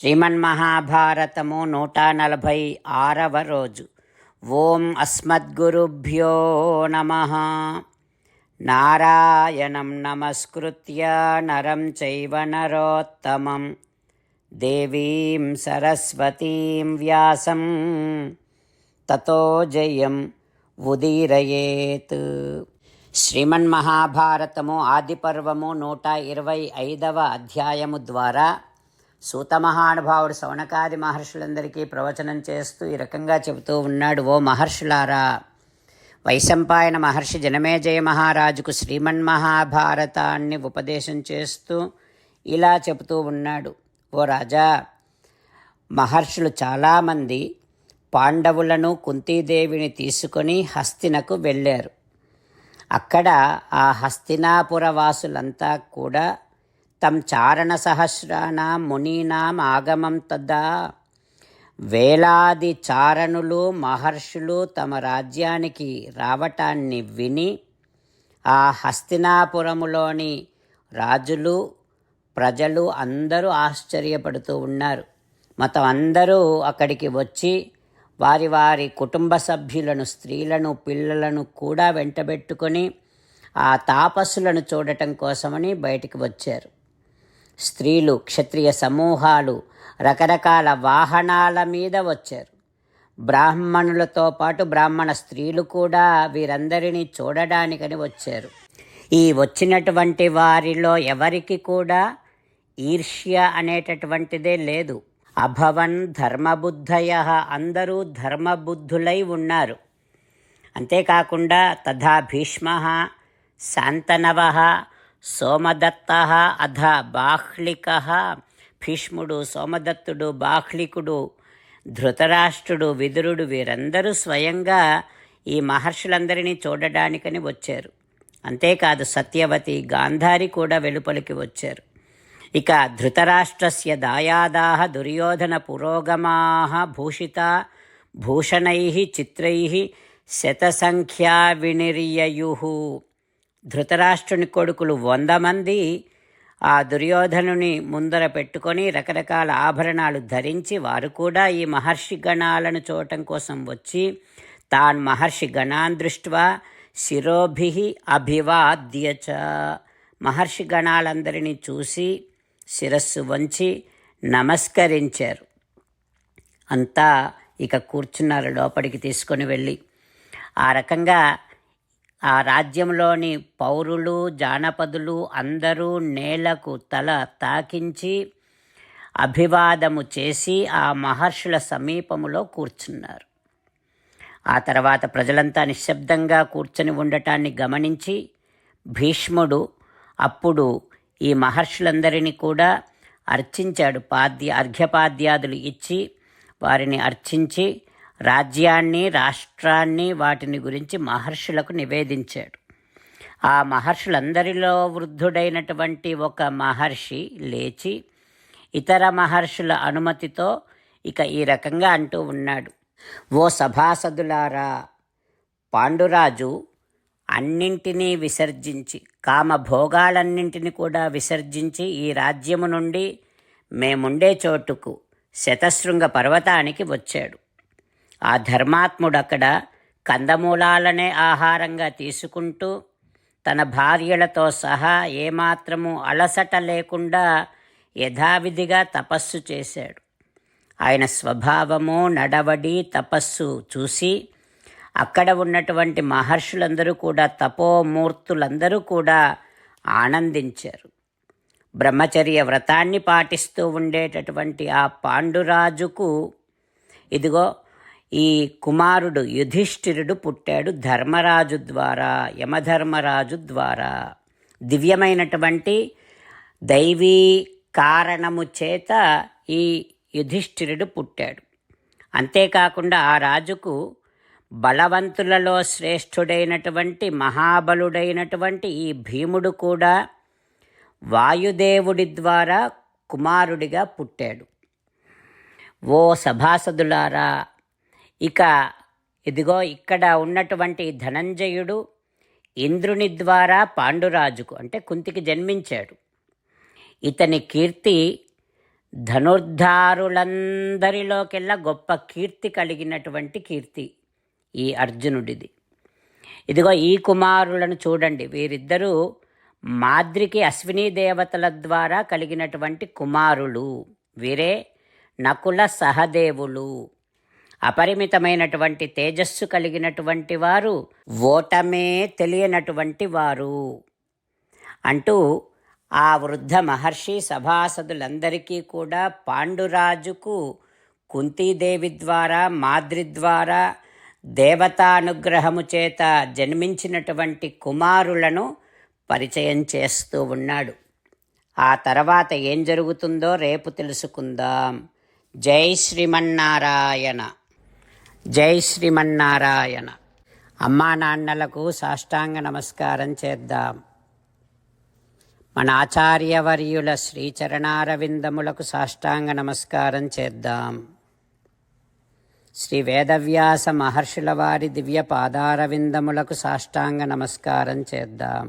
శ్రీమన్మహాభారతము 146వ రోజు. ఓం అస్మద్గురుభ్యో నమః. నారాయణం నమస్కృత్య నరం చైవ నరోత్తమం దేవీం సరస్వతీం వ్యాసం తతో జయం ఉదీరయేత్. శ్రీమన్మహాభారతము ఆదిపర్వము 125వ అధ్యాయము ద్వారా సూతమహానుభావుడు శౌనకాది మహర్షులందరికీ ప్రవచనం చేస్తూ ఈ రకంగా చెబుతూ ఉన్నాడు. ఓ మహర్షులారా, వైశంపాయన మహర్షి జనమేజయ మహారాజుకు శ్రీమన్మహాభారతాన్ని ఉపదేశం చేస్తూ ఇలా చెబుతూ ఉన్నాడు. ఓ రాజా, మహర్షులు చాలామంది పాండవులను కుంతీదేవిని తీసుకొని హస్తినకు వెళ్ళారు. అక్కడ ఆ హస్తినాపుర వాసులంతా కూడా తం చారణ సహస్రానాం మునీనాం ఆగమం తదా. వేలాది చారణులు మహర్షులు తమ రాజ్యానికి రావటాన్ని విని ఆ హస్తినాపురములోని రాజులు ప్రజలు అందరూ ఆశ్చర్యపడుతూ ఉన్నారు. మొత్తం అందరూ అక్కడికి వచ్చి వారి వారి కుటుంబ సభ్యులను, స్త్రీలను, పిల్లలను కూడా వెంటబెట్టుకొని ఆ తాపస్సులను చూడటం కోసమని బయటికి వచ్చారు. స్త్రీలు, క్షత్రియ సమూహాలు రకరకాల వాహనాల మీద వచ్చారు. బ్రాహ్మణులతో పాటు బ్రాహ్మణ స్త్రీలు కూడా వీరందరినీ చూడడానికని వచ్చారు. ఈ వచ్చినటువంటి వారిలో ఎవరికి కూడా ఈర్ష్య అనేటటువంటిదే లేదు. అభవన్ ధర్మబుద్ధయ, అందరూ ధర్మబుద్ధులై ఉన్నారు. అంతేకాకుండా తథా భీష్మ, శాంతనవ, సోమదత్త, అధ బాహ్లిక. భీష్ముడు, సోమదత్తుడు, బాహ్లికుడు, ధృతరాష్ట్రుడు, విదురుడు వీరందరూ స్వయంగా ఈ మహర్షులందరినీ చూడడానికని వచ్చారు. అంతేకాదు సత్యవతి, గాంధారి కూడా వెలుపలికి వచ్చారు. ఇక ధృతరాష్ట్రస్య దాయాదాహ దుర్యోధన పురోగమాః భూషితా భూషణైః చిత్రైః శతసంఖ్యా వినిర్యయుః. ధృతరాష్ట్రుని కొడుకులు 100 మంది ఆ దుర్యోధనుని ముందర పెట్టుకొని రకరకాల ఆభరణాలు ధరించి వారు కూడా ఈ మహర్షి గణాలను చూడటం కోసం వచ్చి తాన్ మహర్షి గణాన్ దృష్ట్వా శిరోభిః అభివాద్య చ. మహర్షి గణాలందరినీ చూసి శిరస్సు వంచి నమస్కరించారు. అంతా ఇక కూర్చున్నారు లోపలికి తీసుకొని వెళ్ళి. ఆ రకంగా ఆ రాజ్యంలోని పౌరులు, జానపదులు అందరూ నేలకు తల తాకించి అభివాదము చేసి ఆ మహర్షుల సమీపములో కూర్చున్నారు. ఆ తర్వాత ప్రజలంతా నిశ్శబ్దంగా కూర్చొని ఉండటాన్ని గమనించి భీష్ముడు అప్పుడు ఈ మహర్షులందరినీ కూడా అర్చించాడు. అర్ఘ్యపాద్యాదులు ఇచ్చి వారిని అర్చించి రాజ్యాన్ని, రాష్ట్రాన్ని, వాటిని గురించి మహర్షులకు నివేదించాడు. ఆ మహర్షులందరిలో వృద్ధుడైనటువంటి ఒక మహర్షి లేచి ఇతర మహర్షుల అనుమతితో ఇక ఈ రకంగా అంటూ ఉన్నాడు. ఓ సభాసదులారా, పాండురాజు అన్నింటినీ విసర్జించి, కామభోగాలన్నింటినీ కూడా విసర్జించి ఈ రాజ్యము నుండి మేముండే చోటుకు శతశృంగ పర్వతానికి వచ్చాడు. ఆ ధర్మాత్ముడు అక్కడ కందమూలాలనే ఆహారంగా తీసుకుంటూ తన భార్యలతో సహా ఏమాత్రము అలసట లేకుండా యథావిధిగా తపస్సు చేశాడు. ఆయన స్వభావము, నడవడి, తపస్సు చూసి అక్కడ ఉన్నటువంటి మహర్షులందరూ కూడా, తపోమూర్తులందరూ కూడా ఆనందించారు. బ్రహ్మచర్య వ్రతాన్ని పాటిస్తూ ఉండేటటువంటి ఆ పాండురాజుకు ఇదిగో ఈ కుమారుడు యుధిష్ఠిరుడు పుట్టాడు. ధర్మరాజు ద్వారా, యమధర్మరాజు ద్వారా దివ్యమైనటువంటి దైవీ కారణము చేత ఈ యుధిష్ఠిరుడు పుట్టాడు. అంతేకాకుండా ఆ రాజుకు బలవంతులలో శ్రేష్ఠుడైనటువంటి మహాబలుడైనటువంటి ఈ భీముడు కూడా వాయుదేవుడి ద్వారా కుమారుడిగా పుట్టాడు. ఓ సభాసదులారా, ఇక ఇదిగో ఇక్కడ ఉన్నటువంటి ధనంజయుడు ఇంద్రుని ద్వారా పాండురాజుకు అంటే కుంతికి జన్మించాడు. ఇతని కీర్తి ధనుర్ధారులందరిలోకెల్లా గొప్ప కీర్తి కలిగినటువంటి కీర్తి ఈ అర్జునుడిది. ఇదిగో ఈ కుమారులను చూడండి, వీరిద్దరూ మాద్రికి అశ్విని దేవతల ద్వారా కలిగినటువంటి కుమారులు. వీరే నకుల సహదేవులు. అపరిమితమైనటువంటి తేజస్సు కలిగినటువంటి వారు, ఓటమే తెలియనటువంటి వారు అంటూ ఆ వృద్ధ మహర్షి సభాసదులందరికీ కూడా పాండురాజుకు కుంతీదేవి ద్వారా, మాద్రి ద్వారా దేవతానుగ్రహము చేత జన్మించినటువంటి కుమారులను పరిచయం చేస్తూ ఉన్నాడు. ఆ తర్వాత ఏం జరుగుతుందో రేపు తెలుసుకుందాం. జై శ్రీమన్నారాయణ. జై శ్రీమన్నారాయణ. అమ్మా నాన్నలకు సాష్టాంగ నమస్కారం చేద్దాం. మన ఆచార్యవర్యుల శ్రీచరణారవిందములకు సాష్టాంగ నమస్కారం చేద్దాం. శ్రీ వేదవ్యాస మహర్షుల వారి దివ్య పాదారవిందములకు సాష్టాంగ నమస్కారం చేద్దాం.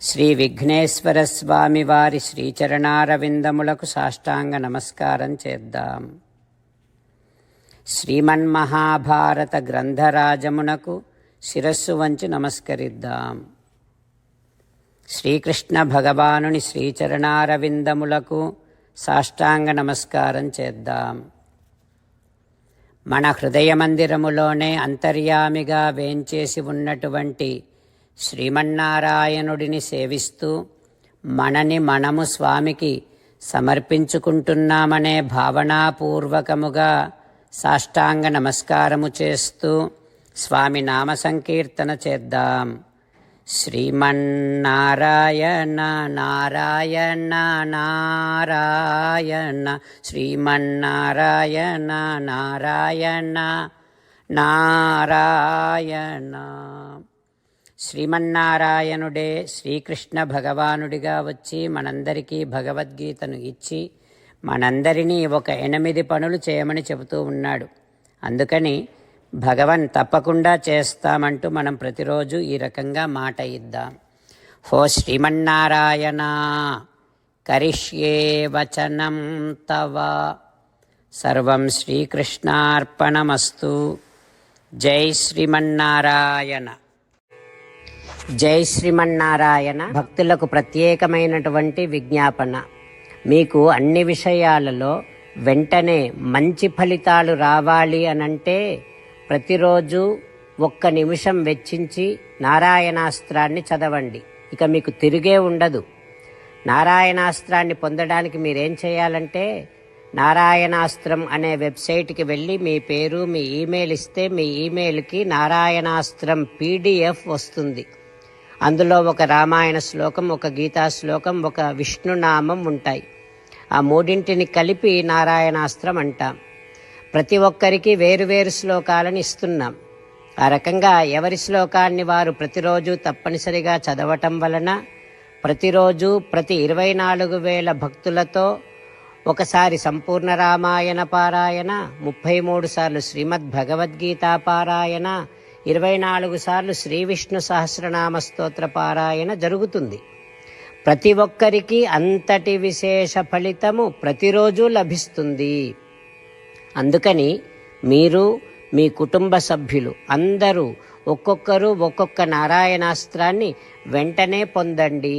శ్రీ విఘ్నేశ్వర స్వామి వారి శ్రీచరణారవిందములకు సాష్టాంగ నమస్కారం చేద్దాం. శ్రీమన్మహాభారత గ్రంథరాజమునకు శిరస్సు వంచి నమస్కరిద్దాం. శ్రీకృష్ణ భగవానుని శ్రీచరణారవిందములకు సాష్టాంగ నమస్కారం చేద్దాం. మన హృదయ మందిరములోనే అంతర్యామిగా వేంచేసి ఉన్నటువంటి శ్రీమన్నారాయణుడిని సేవిస్తూ మనని మనము స్వామికి సమర్పించుకుంటున్నామనే భావనాపూర్వకముగా సాష్టాంగ నమస్కారము చేస్తూ స్వామి నామ సంకీర్తన చేద్దాం. శ్రీమన్నారాయణ నారాయణ నారాయణ, శ్రీమన్నారాయణ నారాయణ నారాయణ. శ్రీమన్నారాయణుడే శ్రీకృష్ణ భగవానుడిగా వచ్చి మనందరికీ భగవద్గీతను ఇచ్చి మనందరినీ ఒక 8 పనులు చేయమని చెబుతూ ఉన్నాడు. అందుకని భగవన్ తప్పకుండా చేస్తామంటూ మనం ప్రతిరోజు ఈ రకంగా మాట ఇద్దాం. హో శ్రీమన్నారాయణ, కరిష్యే వచనం తవ, సర్వం శ్రీకృష్ణార్పణమస్తు. జై శ్రీమన్నారాయణ. జై శ్రీమన్నారాయణ. భక్తులకు ప్రత్యేకమైనటువంటి విజ్ఞాపన. మీకు అన్ని విషయాలలో వెంటనే మంచి ఫలితాలు రావాలి అనంటే ప్రతిరోజు 1 నిమిషం వెచ్చించి నారాయణాస్త్రాన్ని చదవండి. ఇక మీకు తిరిగే ఉండదు. నారాయణాస్త్రాన్ని పొందడానికి మీరేం చేయాలంటే నారాయణాస్త్రం అనే వెబ్సైట్కి వెళ్ళి మీ పేరు, మీ ఈమెయిల్ ఇస్తే మీ ఈమెయిల్కి నారాయణాస్త్రం PDF వస్తుంది. అందులో ఒక రామాయణ శ్లోకం, ఒక గీతా శ్లోకం, ఒక విష్ణునామం ఉంటాయి. ఆ 3 కలిపి నారాయణాస్త్రం అంటాం. ప్రతి ఒక్కరికి వేరువేరు శ్లోకాలను ఇస్తున్నాం. ఆ రకంగా ఎవరి శ్లోకాన్ని వారు ప్రతిరోజు తప్పనిసరిగా చదవటం వలన ప్రతిరోజు ప్రతి 24,000 భక్తులతో ఒకసారి సంపూర్ణ రామాయణ పారాయణ, 33 సార్లు శ్రీమద్ భగవద్గీత పారాయణ, 24 సార్లు శ్రీ విష్ణు సహస్రనామ స్తోత్ర పారాయణ జరుగుతుంది. ప్రతి ఒక్కరికి అంతటి విశేష ఫలితము ప్రతిరోజు లభిస్తుంది. అందుకని మీరు, మీ కుటుంబ సభ్యులు అందరూ ఒక్కొక్కరు ఒక్కొక్క నారాయణాస్త్రాన్ని వెంటనే పొందండి.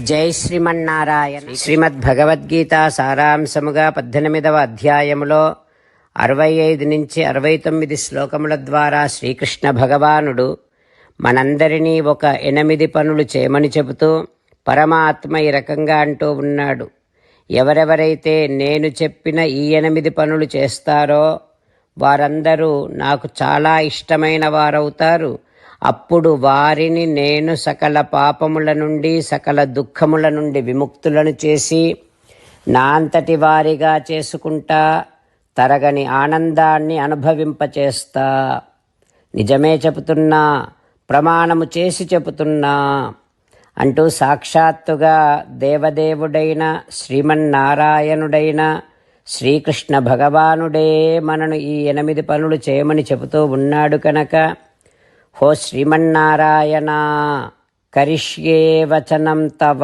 జై శ్రీమన్నారాయణ. శ్రీమద్ భగవద్గీత సారాంశముగా 18వ అధ్యాయములో 65 నుంచి 69 శ్లోకముల ద్వారా శ్రీకృష్ణ భగవానుడు మనందరినీ ఒక 8 పనులు చేయమని చెబుతూ పరమాత్మ ఈ రకంగా అంటూ ఉన్నాడు. ఎవరెవరైతే నేను చెప్పిన ఈ 8 పనులు చేస్తారో వారందరూ నాకు చాలా ఇష్టమైన వారవుతారు. అప్పుడు వారిని నేను సకల పాపముల నుండి, సకల దుఃఖముల నుండి విముక్తులను చేసి నా అంతటి వారిగా చేసుకుంటా, తరగని ఆనందాన్ని అనుభవింపచేస్తా. నిజమే చెబుతున్నా, ప్రమాణము చేసి చెబుతున్నా అంటూ సాక్షాత్తుగా దేవదేవుడైన శ్రీమన్నారాయణుడైన శ్రీకృష్ణ భగవానుడే మనను ఈ 8 పనులు చేయమని చెబుతూ ఉన్నాడు కనుక హో శ్రీమన్నారాయణ, కరిష్యే వచనం తవ,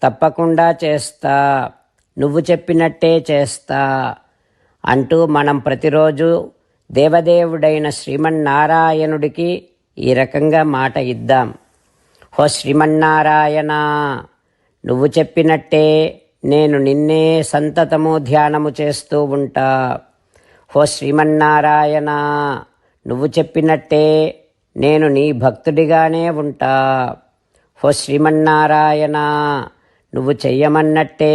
తప్పకుండా చేస్తా, నువ్వు చెప్పినట్టే చేస్తా అంటూ మనం ప్రతిరోజు దేవదేవుడైన శ్రీమన్నారాయణుడికి ఈ రకంగా మాట ఇద్దాం. హో శ్రీమన్నారాయణ, నువ్వు చెప్పినట్టే నేను నిన్నే సంతతము ధ్యానము చేస్తూ ఉంటా. హో శ్రీమన్నారాయణ, నువ్వు చెప్పినట్టే నేను నీ భక్తుడిగానే ఉంటా. హో శ్రీమన్నారాయణ, నువ్వు చెయ్యమన్నట్టే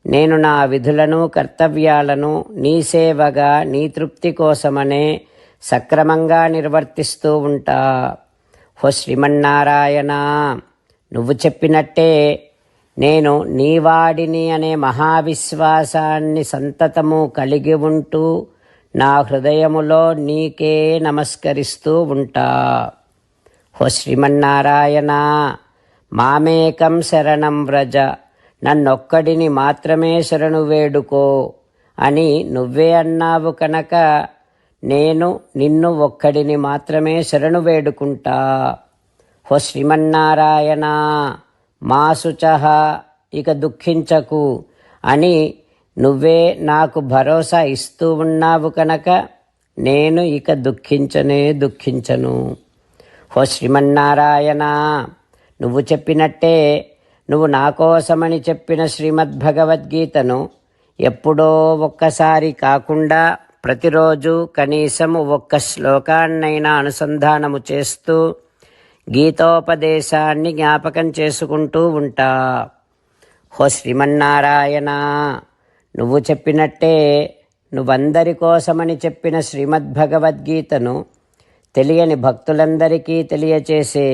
నేను నా విధులను కర్తవ్యాలను నీ సేవగా నీ తృప్తి కోసమనే సక్రమంగా నిర్వర్తిస్తూ ఉంటా. హో శ్రీమన్నారాయణ, నువ్వు చెప్పినట్టే నేను నీవాడిని అనే మహావిశ్వాసాన్ని సంతతము కలిగి ఉంటూ నా హృదయములో నీకే నమస్కరిస్తూ ఉంటా. హో శ్రీమన్నారాయణ, మామేకం శరణం వ్రజ, నన్నొక్కడిని మాత్రమే శరణు వేడుకో అని నువ్వే అన్నావు కనుక నేను నిన్ను ఒక్కడిని మాత్రమే శరణు వేడుకుంటా. హో శ్రీమన్నారాయణ, మా శుచః, ఇక దుఃఖించకు అని నువ్వే నాకు భరోసా ఇస్తూ ఉన్నావు కనుక నేను ఇక దుఃఖించను. హో శ్రీమన్నారాయణ, నువ్వు చెప్పినట్టే నువ్వు నా కోసమని చెప్పిన శ్రీమద్భగవద్గీతను ఎప్పుడో ఒక్కసారి కాకుండా ప్రతిరోజు కనీసం ఒక్క శ్లోకాన్నైనా అనుసంధానము చేస్తూ గీతోపదేశాన్ని జ్ఞాపకం చేసుకుంటూ ఉంటా. హో శ్రీమన్నారాయణ, నువ్వు చెప్పినట్టే నువ్వందరి కోసమని చెప్పిన శ్రీమద్భగవద్గీతను తెలియని భక్తులందరికీ తెలియచేసే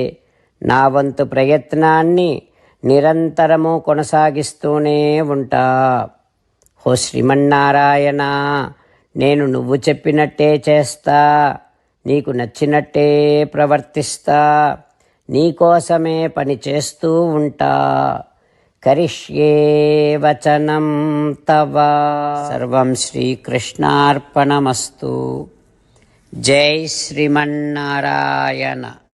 నా వంతు ప్రయత్నాన్ని నిరంతరము కొనసాగిస్తూనే ఉంటా. హో శ్రీమన్నారాయణ, నేను నువ్వు చెప్పినట్టే చేస్తా, నీకు నచ్చినట్టే ప్రవర్తిస్తా, నీకోసమే పని చేస్తూ ఉంటా. కరిష్యే వచనం తవ. సర్వం శ్రీకృష్ణార్పణమస్తు. జై శ్రీమన్నారాయణ.